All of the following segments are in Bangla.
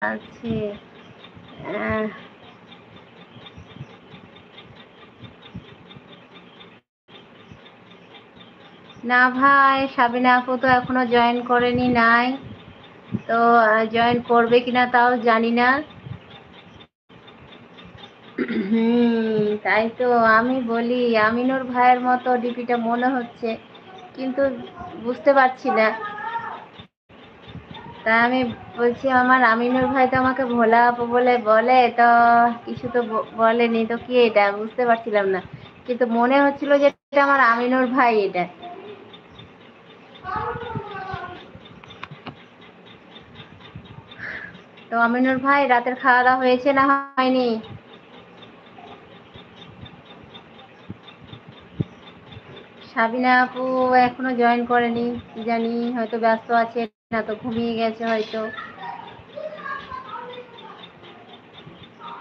আছে। আহ, না ভাই, সাবিনা আপু তো এখনো জয়েন করেনি, নাই তো। জয়েন করবে কিনা তাও জানি না। তাই তো আমি বলি আমিনুর ভাইয়ের মতো ডিপিটা মনে হচ্ছে, কিন্তু বুঝতে পারছি না। তা আমি বলছি আমার আমিনুর ভাই তো আমাকে ভোলা আপু বলে বলে, তো কিছু তো বলেনি, তো কি এটা বুঝতে পারছিলাম না, কিন্তু মনে হচ্ছিল যে এটা আমার আমিনুর ভাই এটা। তো আমিনুর ভাই রাতের খাওয়া দাওয়া হয়েছে না হয়নি? সাবিনা আপু এখনো জয়েন করেনি, কি জানি হয়তো ব্যস্ত আছে, না তো ঘুমিয়ে গেছে হয়তো,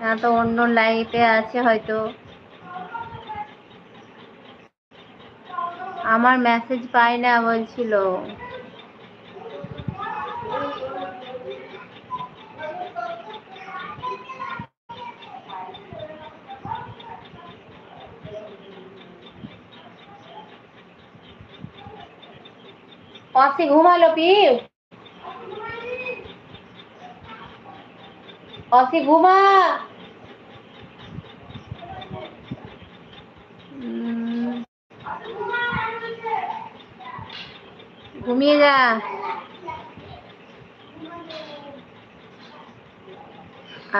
না তো অন্য লাইফে আছে হয়তো। আমার মেসেজ পাই না বলছিল। অসি ঘুমালো পিউ, অসি ঘুমা। ঘুমিয়ে যা।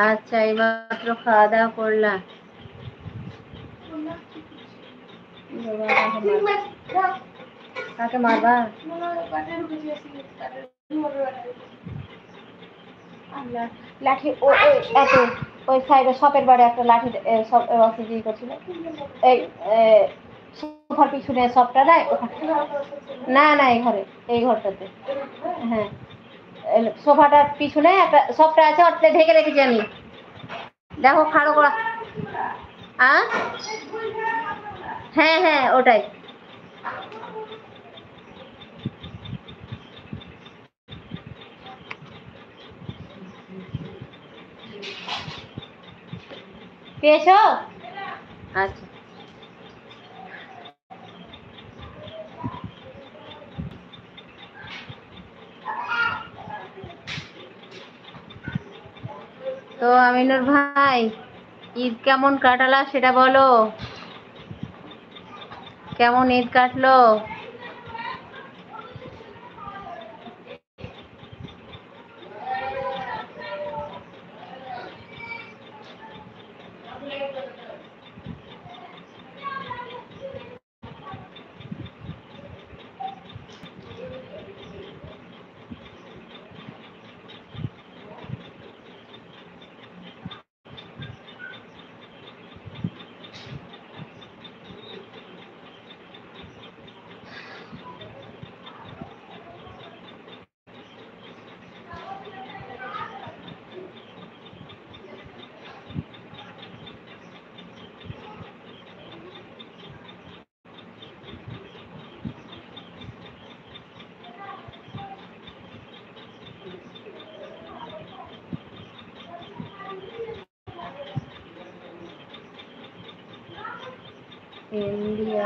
আচ্ছা, এইমাত্র খাওয়া দাওয়া করলাম। কাকে মারবা? লাঠি ওই এত ওই সাইডে শপের বাড়ি একটা লাঠি সব অক্সিজেন করছিল। এই সোফার পিছনে সবটা নাই না না, এই ঘরে, এই ঘরটাতে। হ্যাঁ, সোফাটার পিছনে একটা সবটা আছে, ওটা ঢেকে রেখেছি আমি। দেখো খাড়ো করা। হ্যাঁ হ্যাঁ, ওটাই। পেয়েছো? আচ্ছা। তো আমিনুর ভাই, ঈদ কেমন কাটালা সেটা বলো। কেমন ঈদ কাটলো?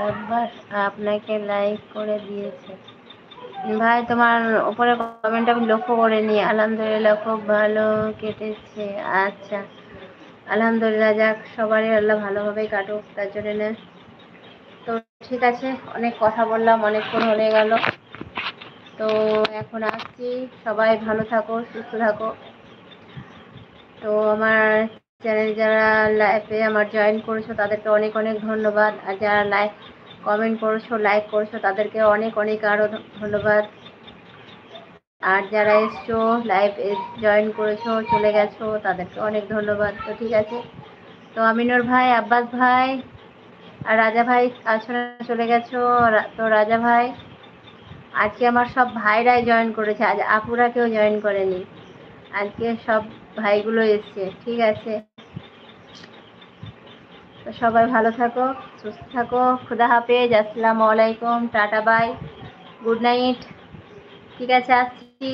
আবার আপনাকে লাইক করে দিয়েছে ভাই, তোমার উপরে কমেন্ট আমি লক্ষ্য করিনি। আলহামদুলিল্লাহ খুব ভালো কেটেছে। আচ্ছা, আলহামদুলিল্লাহ, যাক সবারই আল্লাহ ভালোভাবেই কাটুক, তার জন্য। তো ঠিক আছে, অনেক কথা বললাম, অনেকক্ষণ হয়ে গেল। তো এখন আসছি, সবাই ভালো থাকো, সুস্থ থাকো। তো আমার চ্যানেল যারা লাইভে আমার জয়েন করেছো তাদেরকে অনেক অনেক ধন্যবাদ, আর যারা লাইক কমেন্ট করেছো, লাইক করেছো, তাদেরকে অনেক অনেক আরও ধন্যবাদ। আর যারা এসছো লাইভ জয়েন করেছো চলে গেছো, তাদেরকে অনেক ধন্যবাদ। তো ঠিক আছে, তো আমিনুর ভাই, আব্বাস ভাই আর রাজা ভাই আছো না, চলে গেছো? তো রাজা ভাই, আজকে আমার সব ভাইরাই জয়েন করেছে, আজ আপুরা কেউ জয়েন করেনি, আজকে সব ভাইগুলো এসছে। ঠিক আছে, তো সবাই ভালো থাকো, সুস্থ থাকো, খুদা হাফেজ, আসসালামু আলাইকুম, টাটা, বাই, গুড নাইট। ঠিক আছে, আসছি।